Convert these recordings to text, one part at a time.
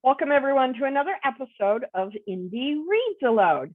Welcome everyone to another episode of Indie Reads Aloud.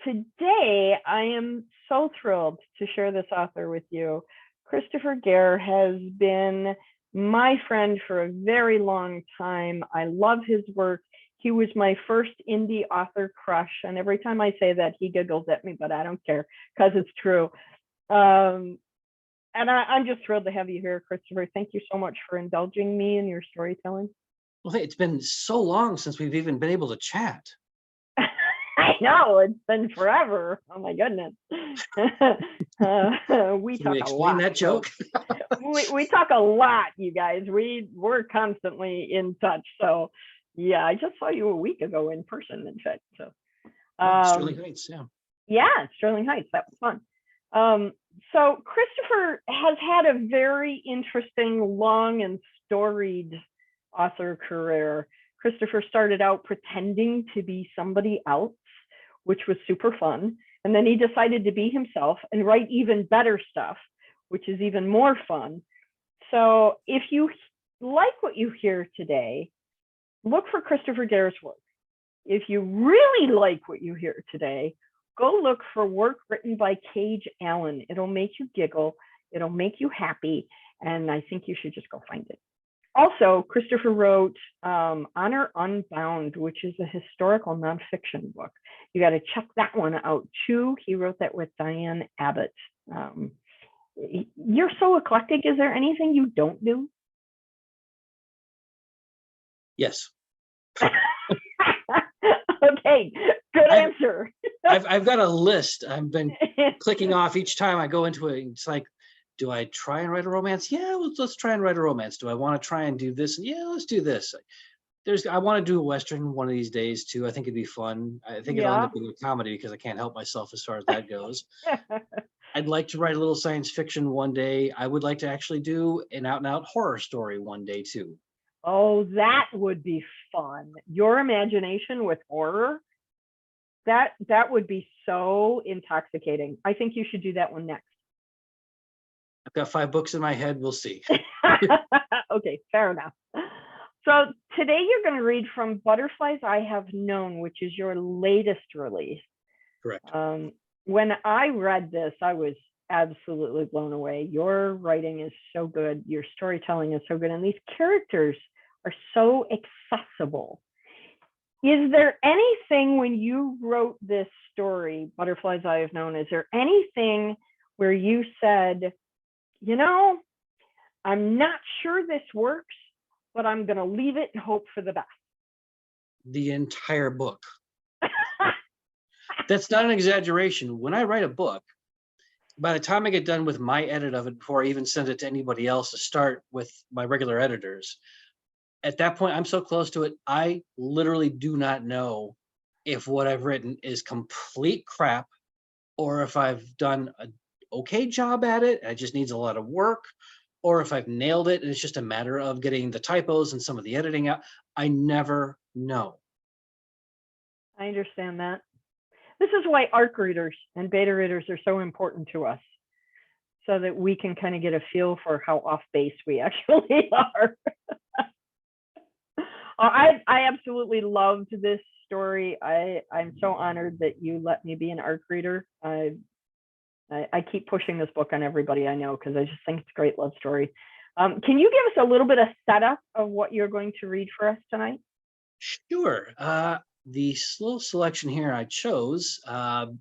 Today, I am so thrilled to share this author with you. Kristoffer Gair has been my friend for a very long time. I love his work. He was my first indie author crush, and every time I say that, he giggles at me, but I don't care because it's true. And I'm just thrilled to have you here, Kristoffer. Thank you so much for indulging me in your storytelling. Well, it's been so long since we've even been able to chat. I know, it's been forever. Oh my goodness. We Can talk we a explain lot. that joke? we talk a lot, you guys. We're constantly in touch. So yeah, I just saw you a week ago in person, in fact. So Sterling Heights, yeah. Yeah, Sterling Heights. That was fun. So Kristoffer has had a very interesting, long and storied author career. Kristoffer started out pretending to be somebody else, which was super fun. And then he decided to be himself and write even better stuff, which is even more fun. So if you like what you hear today, look for Kristoffer Gair's work. If you really like what you hear today, go look for work written by Kage Alan. It'll make you giggle. It'll make you happy. And I think you should just go find it. Also, Kristoffer wrote Honor Unbound, which is a historical nonfiction book. You got to check that one out too. He wrote that with Diane Abbott. You're so eclectic. Is there anything you don't do? Yes. Okay, good answer. I've got a list. I've been clicking off each time I go into it. It's like, do I try and write a romance? Yeah, let's try and write a romance. Do I want to try and do this? Yeah, let's do this. I want to do a Western one of these days too. I think it'd be fun. I think it'll end up being a comedy because I can't help myself as far as that goes. I'd like to write a little science fiction one day. I would like to actually do an out-and-out horror story one day too. Oh, that would be fun. Your imagination with horror, that would be so intoxicating. I think you should do that one next. I've got 5 books in my head. We'll see. Okay, fair enough. So today you're going to read from Butterflies I Have Known, which is your latest release. Correct. When I read this, I was absolutely blown away. Your writing is so good. Your storytelling is so good. And these characters are so accessible. Is there anything when you wrote this story, Butterflies I Have Known, is there anything where you said, you know, I'm not sure this works, but I'm going to leave it and hope for the best? The entire book. That's not an exaggeration. When I write a book, by the time I get done with my edit of it, before I even send it to anybody else to start with my regular editors, at that point, I'm so close to it, I literally do not know if what I've written is complete crap or if I've done an okay job at it and it just needs a lot of work, or if I've nailed it and it's just a matter of getting the typos and some of the editing out. I never know. I understand that. This is why ARC readers and beta readers are so important to us, so that we can kind of get a feel for how off base we actually are. I absolutely loved this story. I'm so honored that you let me be an ARC reader. I keep pushing this book on everybody I know because I just think it's a great love story. Can you give us a little bit of setup of what you're going to read for us tonight? Sure. The slow selection here I chose,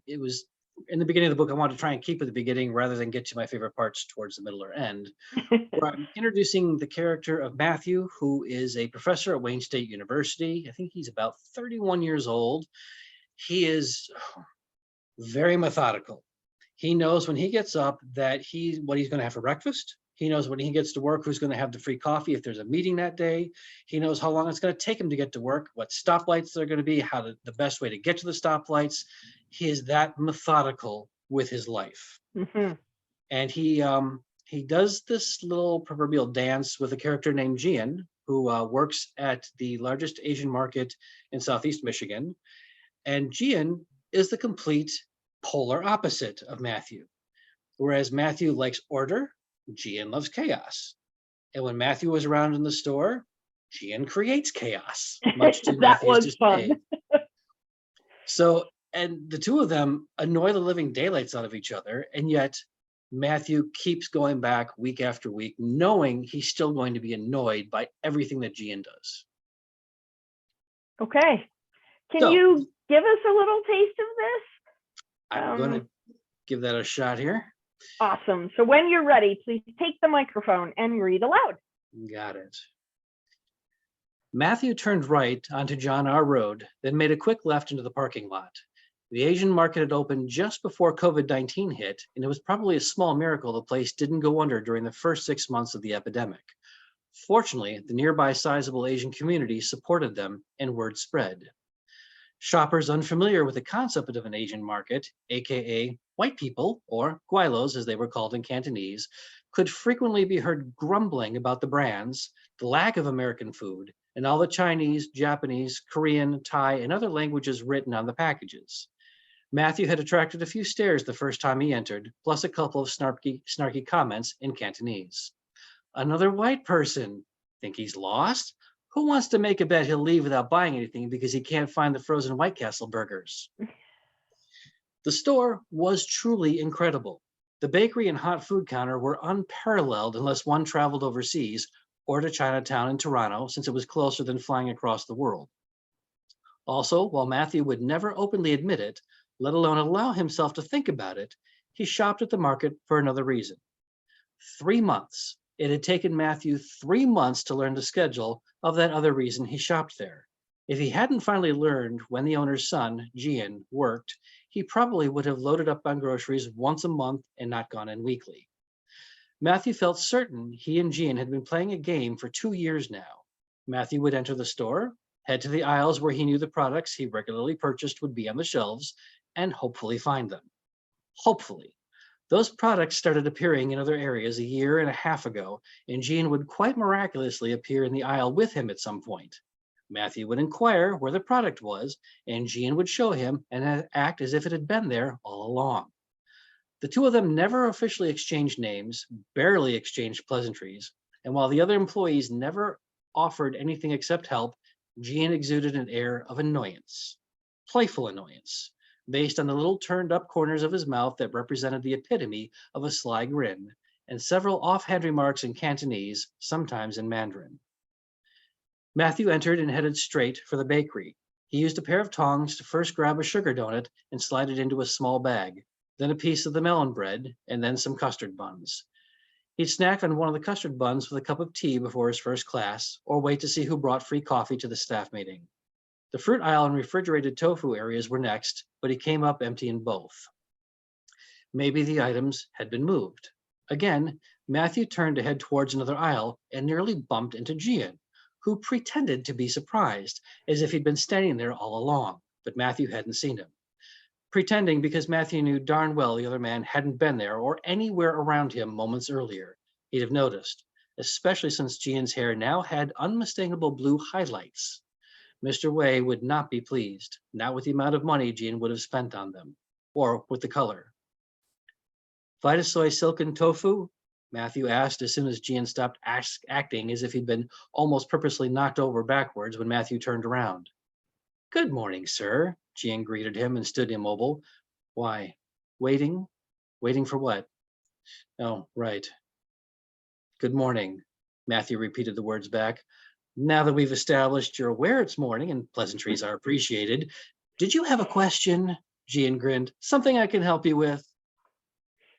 it was in the beginning of the book. I wanted to try and keep at the beginning rather than get to my favorite parts towards the middle or end, where I'm introducing the character of Matthew, who is a professor at Wayne State University. I think he's about 31 years old. He is very methodical. He knows when he gets up that what he's going to have for breakfast. He knows when he gets to work who's going to have the free coffee if there's a meeting that day. He knows how long it's going to take him to get to work, what stoplights there are going to be, the best way to get to the stoplights. He is that methodical with his life. Mm-hmm. And he does this little proverbial dance with a character named Jian, who works at the largest Asian market in Southeast Michigan. And Jian is the complete polar opposite of Matthew. Whereas Matthew likes order, Jian loves chaos. And when Matthew was around in the store, Gian creates chaos, much to That Matthew's was fun. dismay. So, and the two of them annoy the living daylights out of each other, and yet Matthew keeps going back week after week, knowing he's still going to be annoyed by everything that Gian does. Okay. Can So, you give us a little taste of this? I'm going to give that a shot here. Awesome. So when you're ready, please take the microphone and read aloud. Got it. Matthew turned right onto John R. Road, then made a quick left into the parking lot. The Asian market had opened just before COVID-19 hit, and it was probably a small miracle the place didn't go under during the first 6 months of the epidemic. Fortunately, the nearby sizable Asian community supported them, and word spread. Shoppers unfamiliar with the concept of an Asian market, aka white people, or guilos as they were called in Cantonese, could frequently be heard grumbling about the brands, the lack of American food, and all the Chinese, Japanese, Korean, Thai, and other languages written on the packages. Matthew had attracted a few stares the first time he entered, plus a couple of snarky comments in Cantonese. Another white person. Think he's lost? Who wants to make a bet he'll leave without buying anything because he can't find the frozen White Castle burgers? The store was truly incredible. The bakery and hot food counter were unparalleled unless one traveled overseas or to Chinatown in Toronto, since it was closer than flying across the world. Also, while Matthew would never openly admit it, let alone allow himself to think about it, he shopped at the market for another reason. 3 months. It had taken Matthew 3 months to learn the schedule of that other reason he shopped there. If he hadn't finally learned when the owner's son, Gian, worked, he probably would have loaded up on groceries once a month and not gone in weekly. Matthew felt certain he and Gian had been playing a game for 2 years now. Matthew would enter the store, head to the aisles where he knew the products he regularly purchased would be on the shelves, and hopefully find them. Hopefully. Those products started appearing in other areas a year and a half ago, and Gian would quite miraculously appear in the aisle with him at some point. Matthew would inquire where the product was, and Gian would show him and act as if it had been there all along. The two of them never officially exchanged names, barely exchanged pleasantries, and while the other employees never offered anything except help, Gian exuded an air of annoyance, playful annoyance, based on the little turned up corners of his mouth that represented the epitome of a sly grin, and several offhand remarks in Cantonese, sometimes in Mandarin. Matthew entered and headed straight for the bakery. He used a pair of tongs to first grab a sugar donut and slide it into a small bag, then a piece of the melon bread, and then some custard buns. He'd snack on one of the custard buns with a cup of tea before his first class, or wait to see who brought free coffee to the staff meeting. The fruit aisle and refrigerated tofu areas were next, but he came up empty in both. Maybe the items had been moved. Again, Matthew turned to head towards another aisle and nearly bumped into Gian, who pretended to be surprised, as if he'd been standing there all along, but Matthew hadn't seen him. Pretending because Matthew knew darn well the other man hadn't been there or anywhere around him moments earlier. He'd have noticed, especially since Gian's hair now had unmistakable blue highlights. Mr. Wei would not be pleased, not with the amount of money Gian would have spent on them, or with the color. Vitasoy silken tofu? Matthew asked as soon as Gian stopped acting as if he'd been almost purposely knocked over backwards when Matthew turned around. Good morning, sir, Gian greeted him and stood immobile. Why, waiting? Waiting for what? Oh, right. Good morning, Matthew repeated the words back. Now that we've established you're aware it's morning and pleasantries are appreciated, did you have a question? Gian grinned. Something I can help you with?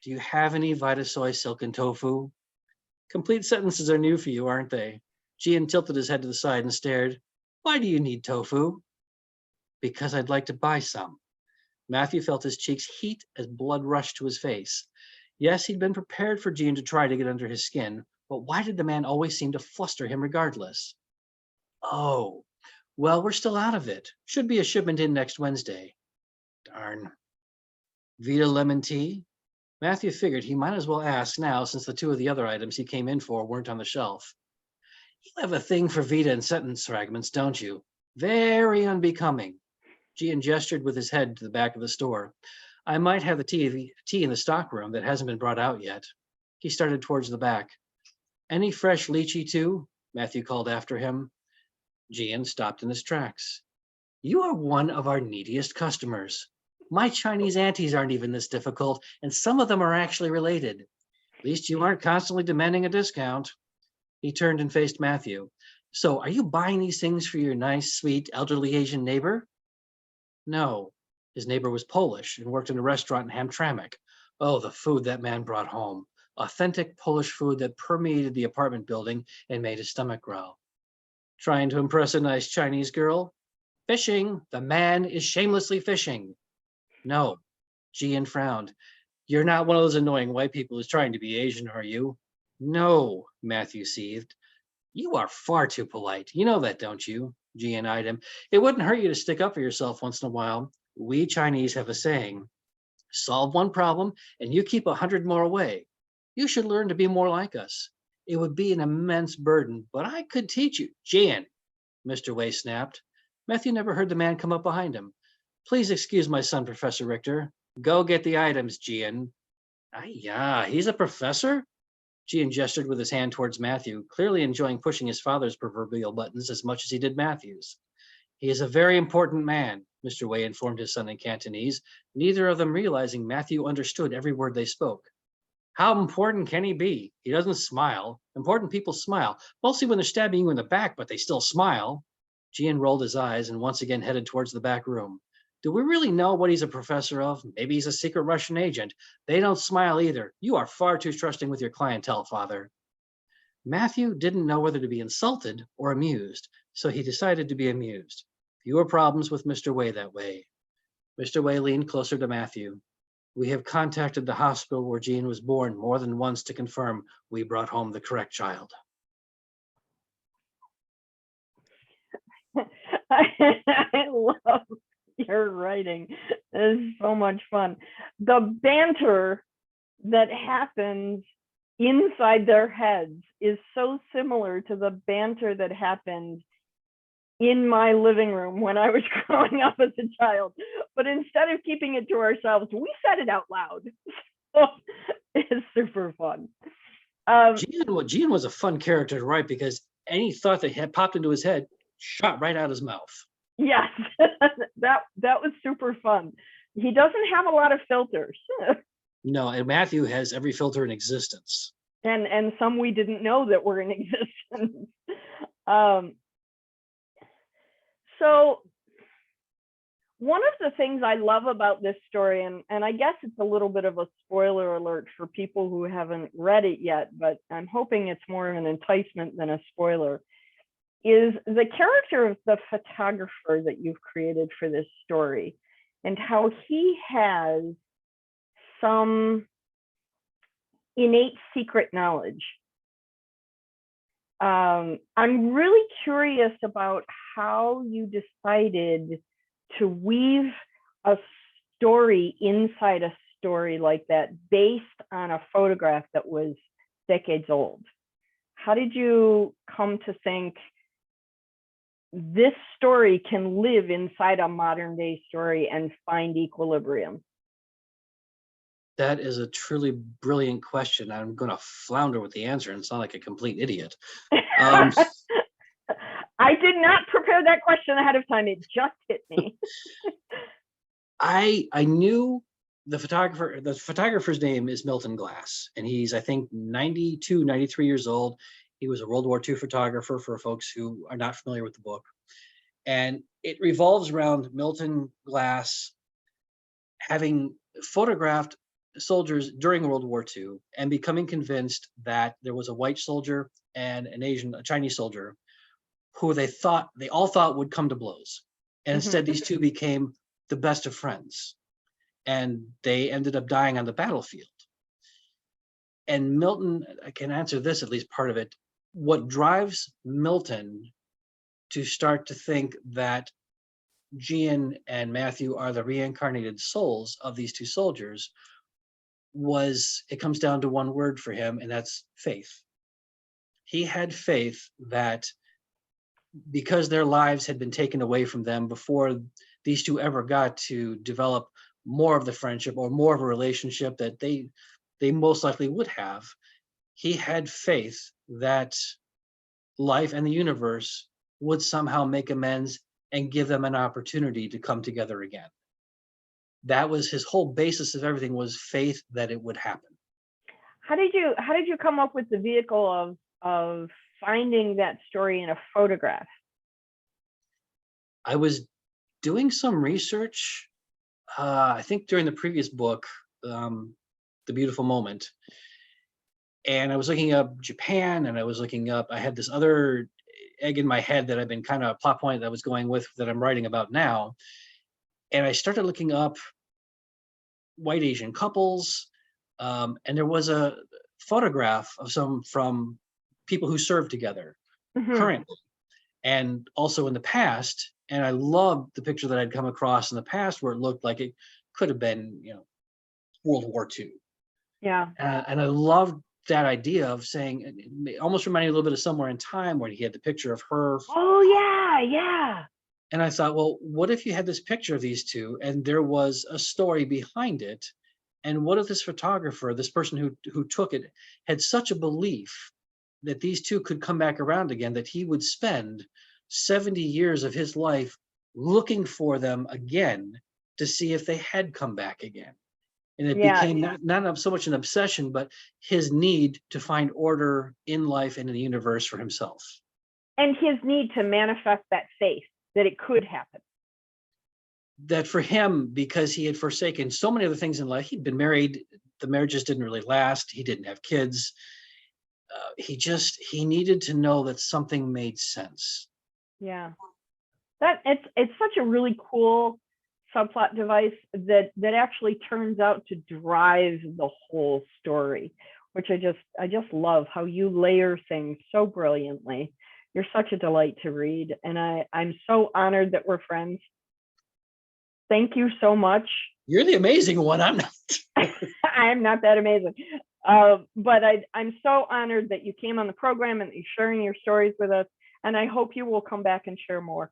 Do you have any Vitasoy silken tofu? Complete sentences are new for you, aren't they? Gian tilted his head to the side and stared. Why do you need tofu? Because I'd like to buy some. Matthew felt his cheeks heat as blood rushed to his face. Yes, he'd been prepared for Gian to try to get under his skin, but why did the man always seem to fluster him regardless? Oh, well, we're still out of it. Should be a shipment in next Wednesday. Darn. Vita lemon tea? Matthew figured he might as well ask now since the two of the other items he came in for weren't on the shelf. You have a thing for Vita and sentence fragments, don't you? Very unbecoming. Gian gestured with his head to the back of the store. I might have the tea in the stockroom that hasn't been brought out yet. He started towards the back. Any fresh lychee too? Matthew called after him. Gian stopped in his tracks. You are one of our neediest customers. My Chinese aunties aren't even this difficult, and some of them are actually related. At least you aren't constantly demanding a discount. He turned and faced Matthew. So, are you buying these things for your nice, sweet, elderly Asian neighbor? No. His neighbor was Polish and worked in a restaurant in Hamtramck. Oh, the food that man brought home. Authentic Polish food that permeated the apartment building and made his stomach growl. Trying to impress a nice Chinese girl? Fishing. The man is shamelessly fishing. No. Gian frowned. You're not one of those annoying white people who's trying to be Asian, are you? No, Matthew seethed. You are far too polite. You know that, don't you? Gian eyed him. It wouldn't hurt you to stick up for yourself once in a while. We Chinese have a saying, solve one problem and you keep 100 more away. You should learn to be more like us. It would be an immense burden, but I could teach you. Gian, Mr. Wei snapped. Matthew never heard the man come up behind him. Please excuse my son, Professor Richter. Go get the items, Gian. Yeah, he's a professor? Gian gestured with his hand towards Matthew, clearly enjoying pushing his father's proverbial buttons as much as he did Matthew's. He is a very important man, Mr. Wei informed his son in Cantonese, neither of them realizing Matthew understood every word they spoke. How important can he be? He doesn't smile. Important people smile, mostly when they're stabbing you in the back, but they still smile. Gian rolled his eyes and once again headed towards the back room. Do we really know what he's a professor of? Maybe he's a secret Russian agent. They don't smile either. You are far too trusting with your clientele, father. Matthew didn't know whether to be insulted or amused, so he decided to be amused. Fewer problems with Mr. Wei that way. Mr. Wei leaned closer to Matthew. We have contacted the hospital where Jean was born more than once to confirm we brought home the correct child. I love your writing. It is so much fun. The banter that happens inside their heads is so similar to the banter that happened in my living room when I was growing up as a child. But instead of keeping it to ourselves, we said it out loud. So it's super fun. Jean was a fun character to write because any thought that had popped into his head shot right out his mouth. Yes, that was super fun. He doesn't have a lot of filters. No, and Matthew has every filter in existence. And some we didn't know that were in existence. So one of the things I love about this story, and I guess it's a little bit of a spoiler alert for people who haven't read it yet, but I'm hoping it's more of an enticement than a spoiler, is the character of the photographer that you've created for this story and how he has some innate secret knowledge. I'm really curious about how you decided to weave a story inside a story like that based on a photograph that was decades old. How did you come to think this story can live inside a modern day story and find equilibrium? That is a truly brilliant question. I'm going to flounder with the answer and sound like a complete idiot. I did not prepare that question ahead of time. It just hit me. I knew the photographer. The photographer's name is Milton Glass, and he's, I think, 92, 93 years old. He was a World War II photographer, for folks who are not familiar with the book. And it revolves around Milton Glass having photographed soldiers during World War II and becoming convinced that there was a white soldier and a Chinese soldier who they all thought would come to blows. And instead, these two became the best of friends. And they ended up dying on the battlefield. And Milton, I can answer this, at least part of it. What drives Milton to start to think that Jean and Matthew are the reincarnated souls of these two soldiers it comes down to one word for him, and that's faith. He had faith that because their lives had been taken away from them before these two ever got to develop more of the friendship or more of a relationship that they most likely would have, he had faith that life and the universe would somehow make amends and give them an opportunity to come together again. That was his whole basis of everything, was faith that it would happen. How did you come up with the vehicle of finding that story in a photograph? I was doing some research, I think during the previous book, The Beautiful Moment, and I was looking up Japan, and I had this other egg in my head that I've been kind of a plot point that I was going with that I'm writing about now. And I started looking up white Asian couples, and there was a photograph of some from people who served together currently and also in the past. And I loved the picture that I'd come across in the past where it looked like it could have been, World War II. Yeah. And I loved that idea of saying, it almost reminded me a little bit of Somewhere in Time, where he had the picture of her. Oh yeah, yeah. And I thought, well, what if you had this picture of these two and there was a story behind it? And what if this photographer, this person who took it, had such a belief that these two could come back around again, that he would spend 70 years of his life looking for them again to see if they had come back again. And it became not so much an obsession, but his need to find order in life and in the universe for himself. And his need to manifest that faith that it could happen. That for him, because he had forsaken so many other things in life, he'd been married, the marriages didn't really last, he didn't have kids. He needed to know that something made sense. Yeah. That it's such a really cool subplot device that actually turns out to drive the whole story, which I just love how you layer things so brilliantly. You're such a delight to read, and I'm so honored that we're friends. Thank you so much. You're the amazing one. I'm not. I'm not that amazing, but I'm so honored that you came on the program and that you're sharing your stories with us, and I hope you will come back and share more.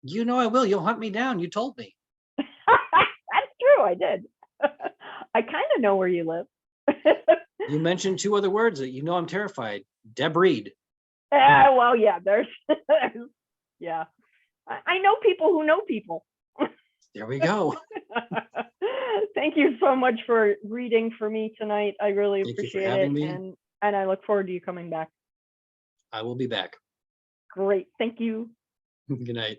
I will. You'll hunt me down. You told me. That's true. I did. I kind of know where you live. You mentioned two other words that I'm terrified. Deb Reed. Well, yeah, there's yeah. I know people who know people. There we go. Thank you so much for reading for me tonight. I really appreciate it. Me. And I look forward to you coming back. I will be back. Great. Thank you. Good night.